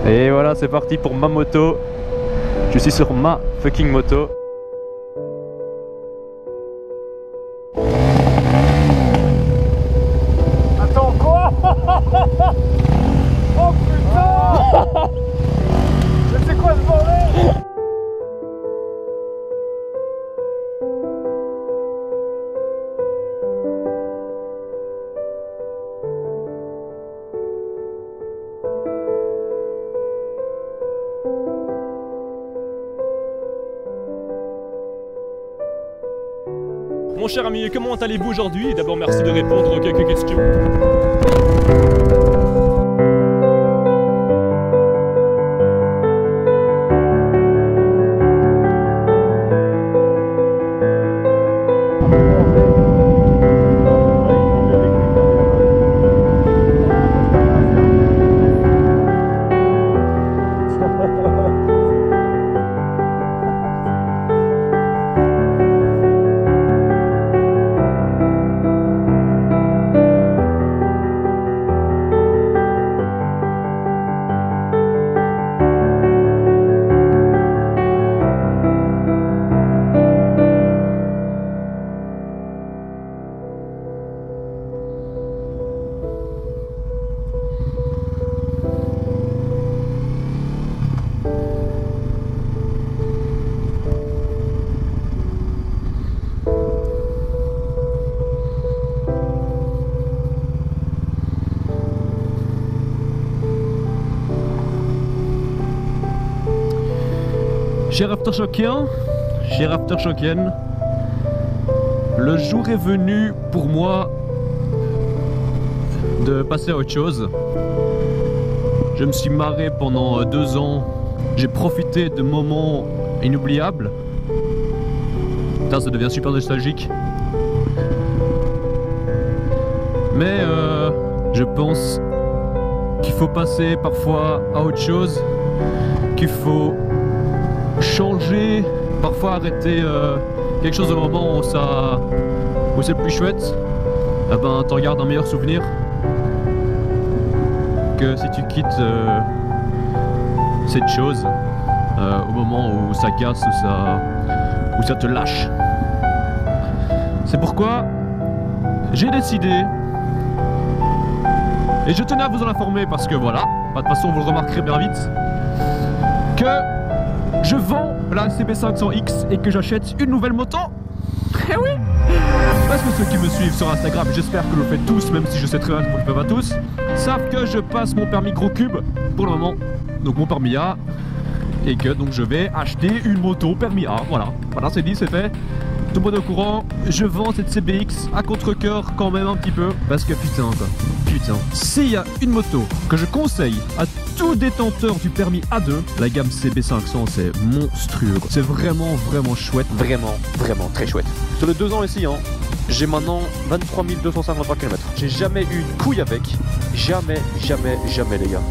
Et voilà, c'est parti pour ma moto. Je suis sur ma fucking moto. Attends, quoi? Oh putain! Mais c'est quoi ce bordel? Mon cher ami, comment allez-vous aujourd'hui? D'abord, merci de répondre aux quelques questions. Cher Aftershockiens, cher Aftershockienne, le jour est venu pour moi de passer à autre chose. Je me suis marré pendant 2 ans, j'ai profité de moments inoubliables. Putain, ça devient super nostalgique. Mais je pense qu'il faut passer parfois à autre chose, qu'il faut changer, parfois arrêter quelque chose au moment où c'est le plus chouette. Eh ben, t'en gardes un meilleur souvenir que si tu quittes cette chose au moment où ça casse ou ça te lâche. C'est pourquoi j'ai décidé, et je tenais à vous en informer parce que voilà, de toute façon vous le remarquerez bien vite, que je vends la CB500X et que j'achète une nouvelle moto. Eh oui! Parce que ceux qui me suivent sur Instagram, j'espère que vous le faites tous, même si je sais très bien que vous le faites pas tous, savent que je passe mon permis gros cube pour le moment, donc mon permis A, et que donc je vais acheter une moto permis A. Voilà, c'est dit, c'est fait. Tout le monde au courant, je vends cette CBX à contre-cœur quand même un petit peu, parce que putain quoi, putain. S'il y a une moto que je conseille à tout détenteur du permis A2, la gamme CB500 c'est monstrueux. C'est vraiment chouette, vraiment très chouette. Sur les 2 ans ici, hein, j'ai maintenant 23 253 km. J'ai jamais eu une couille avec, jamais les gars.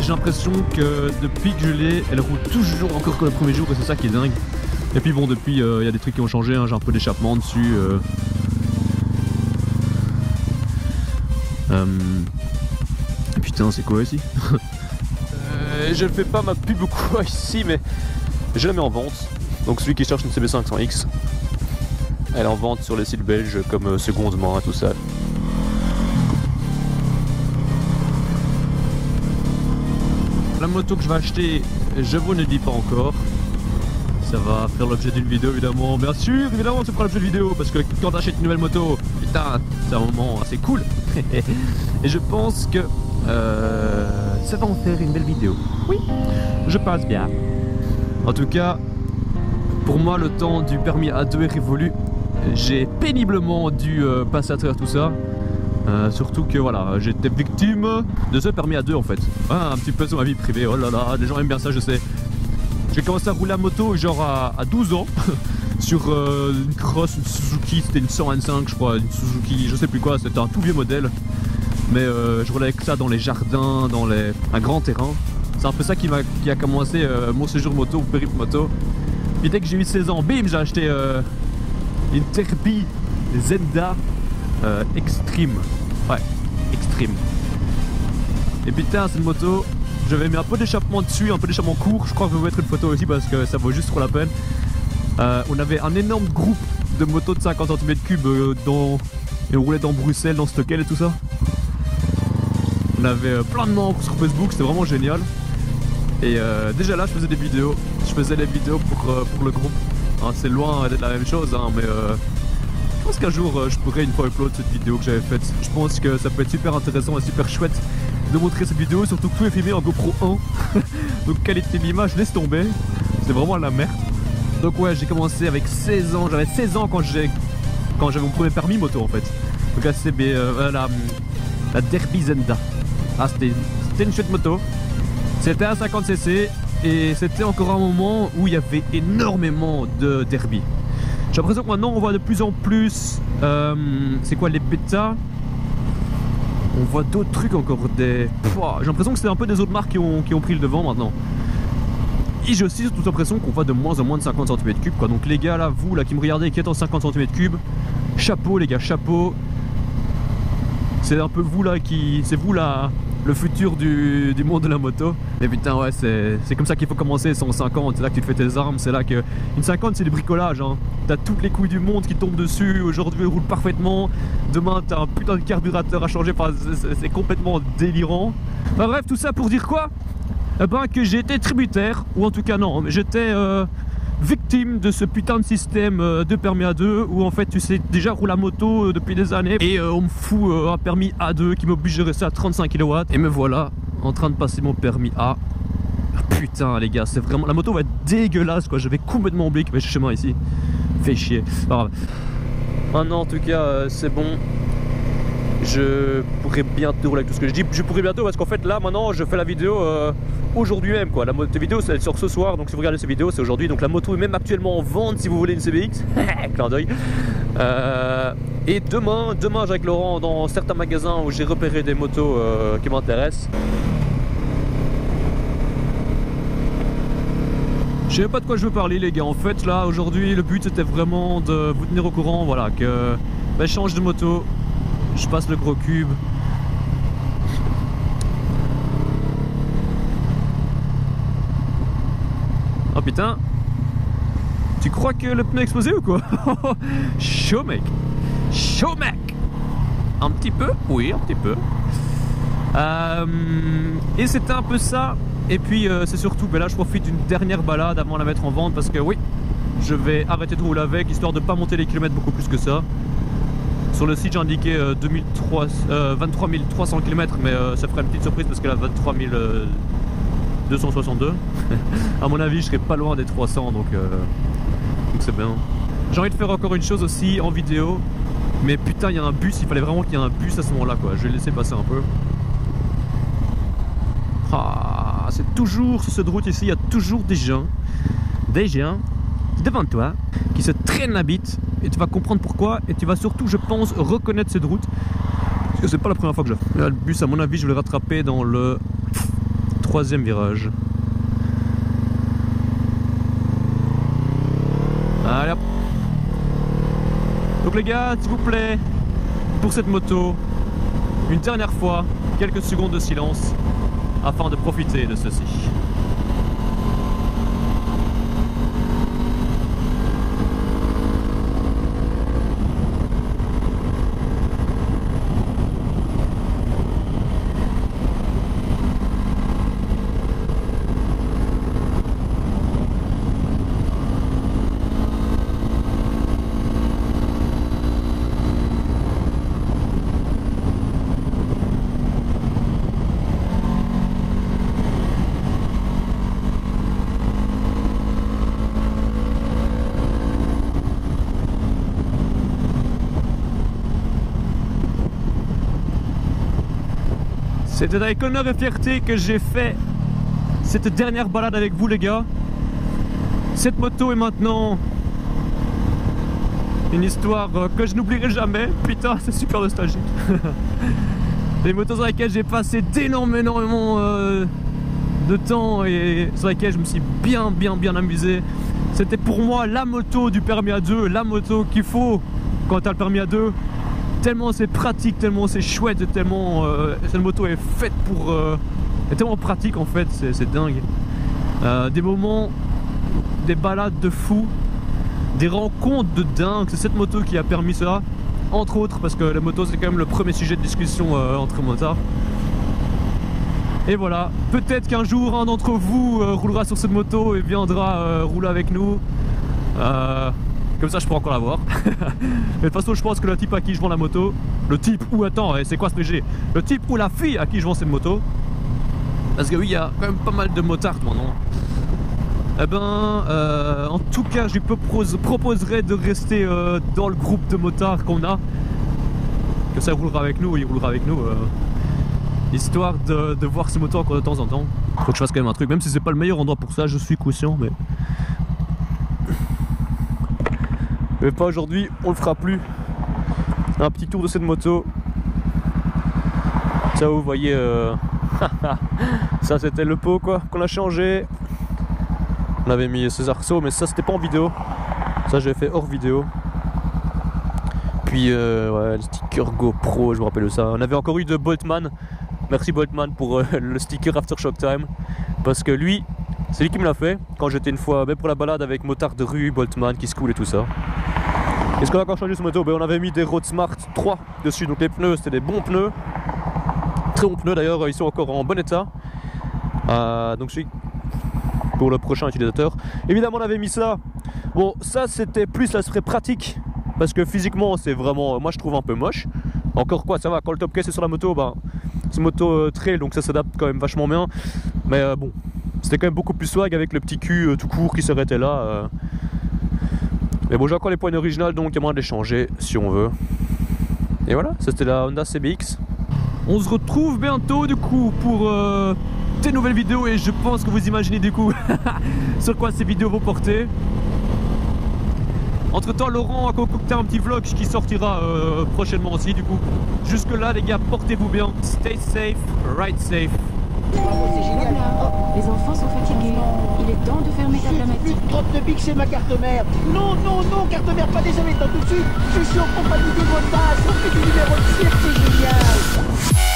J'ai l'impression que depuis que je l'ai, elle roule toujours encore que le premier jour et c'est ça qui est dingue. Et puis bon, depuis il y a des trucs qui ont changé, hein, j'ai un peu d'échappement dessus. Putain, c'est quoi ici? Je ne fais pas ma pub ou quoi ici, mais je la mets en vente. Donc celui qui cherche une CB500X, elle est en vente sur les sites belges comme Seconde Main et tout ça. La moto que je vais acheter, je vous ne dis pas encore. Ça va faire l'objet d'une vidéo évidemment. Bien sûr, évidemment ça fera l'objet de vidéo. Parce que quand t'achètes une nouvelle moto, putain, c'est un moment assez cool. Et je pense que ça va en faire une belle vidéo. Oui, je pense bien. En tout cas, pour moi le temps du permis A2 est révolu. J'ai péniblement dû passer à travers tout ça. Surtout que voilà, j'étais victime de ce permis A2 en fait. Un petit peu sur ma vie privée, oh là là, les gens aiment bien ça, je sais. J'ai commencé à rouler à moto genre à 12 ans sur une cross, une Suzuki, c'était une 125 je crois, une Suzuki, je sais plus quoi, c'était un tout vieux modèle. Mais je roulais avec ça dans les jardins, dans un grand terrain. C'est un peu ça qui a commencé mon séjour moto, ou périple moto. Puis dès que j'ai eu 16 ans, bim, j'ai acheté Une Derby Zenda Extreme. Ouais, Extreme. Et putain, cette moto, j'avais mis un peu d'échappement dessus, un peu d'échappement court. Je crois que je vais vous mettre une photo aussi parce que ça vaut juste trop la peine. On avait un énorme groupe de motos de 50 cm3 et on roulait dans Bruxelles, dans Stockel et tout ça. On avait plein de membres sur Facebook, c'était vraiment génial. Et déjà là, je faisais des vidéos. Je faisais les vidéos pour le groupe. Hein, c'est loin d'être la même chose, hein, mais je pense qu'un jour, je pourrais une fois upload cette vidéo que j'avais faite. Je pense que ça peut être super intéressant et super chouette de montrer cette vidéo, surtout que tout est filmé en GoPro 1. Donc qualité de l'image, laisse tomber. C'est vraiment la merde. Donc ouais, j'ai commencé avec 16 ans. J'avais 16 ans quand j'avais mon premier permis moto en fait. Donc là, c'est la Derby Zenda. Ah, c'était une chouette moto. C'était un 50cc et c'était encore un moment où il y avait énormément de derby. J'ai l'impression que maintenant on voit de plus en plus, c'est quoi, les bêtas. On voit d'autres trucs encore, j'ai l'impression que c'est un peu des autres marques qui ont pris le devant maintenant. Et j'ai aussi toute l'impression qu'on voit de moins en moins de 50 cm3 quoi. Donc les gars là, vous là qui me regardez qui êtes en 50 cm3, chapeau les gars, chapeau. C'est un peu vous là c'est vous là le futur du monde de la moto. Mais putain ouais, c'est comme ça qu'il faut commencer, 150, c'est là que tu te fais tes armes, c'est là que... Une 50 c'est du bricolage, hein. T'as toutes les couilles du monde qui tombent dessus, aujourd'hui elle roule parfaitement, demain t'as un putain de carburateur à changer, enfin, c'est complètement délirant. Enfin bref, tout ça pour dire quoi? Eh ben que j'ai été tributaire, ou en tout cas non, mais j'étais victime de ce putain de système de permis A2 où en fait tu sais déjà rouler la moto depuis des années et on me fout un permis A2 qui m'oblige de rester à 35 kW et me voilà en train de passer mon permis A. Putain les gars, c'est vraiment... La moto va être dégueulasse quoi, j'avais complètement oublié qu'il y avait chez moi ici. Fait chier. Pas grave. Maintenant en tout cas c'est bon. Je pourrais bientôt rouler avec tout ce que je dis. Je pourrais bientôt parce qu'en fait là maintenant je fais la vidéo aujourd'hui même quoi. La vidéo elle sort ce soir, donc si vous regardez cette vidéo c'est aujourd'hui. Donc la moto est même actuellement en vente si vous voulez une CBX. Clin d'œil. Et demain j'ai avec Laurent dans certains magasins où j'ai repéré des motos qui m'intéressent. Je sais pas de quoi je veux parler les gars. En fait là aujourd'hui le but c'était vraiment de vous tenir au courant, voilà, que je change de moto. Je passe le gros cube. Oh putain. Tu crois que le pneu a explosé ou quoi? Chaud mec. Chaud mec. Un petit peu? Oui, un petit peu. Et c'était un peu ça. Et puis c'est surtout, là je profite d'une dernière balade avant de la mettre en vente parce que oui, je vais arrêter de rouler avec histoire de pas monter les kilomètres beaucoup plus que ça. Sur le site j'ai indiqué 23 300 km mais ça ferait une petite surprise parce qu'elle a 23 262. À mon avis je serais pas loin des 300 donc c'est bien. J'ai envie de faire encore une chose aussi en vidéo. Mais putain il y a un bus, il fallait vraiment qu'il y ait un bus à ce moment là quoi. Je vais le laisser passer un peu. Ah, c'est toujours sur cette route ici, il y a toujours des gens devant toi qui se traînent la bite. Et tu vas comprendre pourquoi et tu vas surtout je pense reconnaître cette route parce que c'est pas la première fois que je fais. Là, le bus à mon avis je vais le rattraper dans le 3e virage. Allez hop. Donc les gars s'il vous plaît, pour cette moto une dernière fois quelques secondes de silence afin de profiter de ceci. C'était avec honneur et fierté que j'ai fait cette dernière balade avec vous les gars. Cette moto est maintenant une histoire que je n'oublierai jamais. Putain c'est super nostalgique. Les motos sur lesquelles j'ai passé énormément de temps et sur lesquelles je me suis bien amusé. C'était pour moi la moto du permis A2, la moto qu'il faut quand t'as le permis A2. Tellement c'est pratique, tellement c'est chouette, tellement cette moto est faite pour... est tellement pratique en fait, c'est dingue. Des moments, des balades de fou, des rencontres de dingue, c'est cette moto qui a permis cela. Entre autres parce que la moto c'est quand même le premier sujet de discussion entre motards. Et voilà, peut-être qu'un jour un d'entre vous roulera sur cette moto et viendra rouler avec nous. Comme ça je pourrais encore la voir. Mais de toute façon je pense que le type à qui je vends la moto, le type ou attends, c'est quoi ce PG? Le type ou la fille à qui je vends cette moto, parce que oui il y a quand même pas mal de motards maintenant. Eh ben en tout cas je lui proposerai de rester dans le groupe de motards qu'on a. Que ça il roulera avec nous, il roulera avec nous. Histoire de voir ces motos encore de temps en temps. Faut que je fasse quand même un truc, même si c'est pas le meilleur endroit pour ça, je suis conscient, mais pas aujourd'hui, on le fera plus. Un petit tour de cette moto. Ça vous voyez, ça c'était le pot quoi, qu'on a changé. On avait mis ces arceaux, mais ça c'était pas en vidéo. Ça j'ai fait hors vidéo. Puis ouais, le sticker GoPro, je me rappelle de ça. On avait encore eu de Boltman. Merci Boltman pour le sticker Aftershock Time. Parce que lui, c'est lui qui me l'a fait. Quand j'étais une fois pour la balade avec motard de rue, Boltman qui se coule et tout ça. Qu'est-ce qu'on a encore changé sur moto? On avait mis des Road Smart 3 dessus. Donc les pneus, c'était des bons pneus. Très bons pneus d'ailleurs, ils sont encore en bon état. Donc celui pour le prochain utilisateur. Évidemment on avait mis ça. Bon ça c'était plus l'aspect pratique. Parce que physiquement c'est vraiment, moi je trouve un peu moche. Encore quoi, ça va, quand le top case est sur la moto, bah, c'est une moto trail donc ça s'adapte quand même vachement bien. Mais bon, c'était quand même beaucoup plus swag avec le petit cul tout court qui s'arrêtait là. Mais bon, j'ai encore les poignées originales donc il y a moyen de les changer si on veut. Et voilà, c'était la Honda CBX. On se retrouve bientôt du coup pour des nouvelles vidéos et je pense que vous imaginez du coup sur quoi ces vidéos vont porter. Entre temps Laurent a concocté un petit vlog qui sortira prochainement aussi du coup. Jusque là les gars, portez-vous bien, stay safe, ride safe. C'est génial. Les enfants sont fatigués. Il est temps de fermer ta plamatique. Trop de pique chez ma carte mère. Non, non, non, carte mère, pas désolé, tant tout de suite. Je suis en compagnie des motards, on fait du numéro de cirque, c'est génial.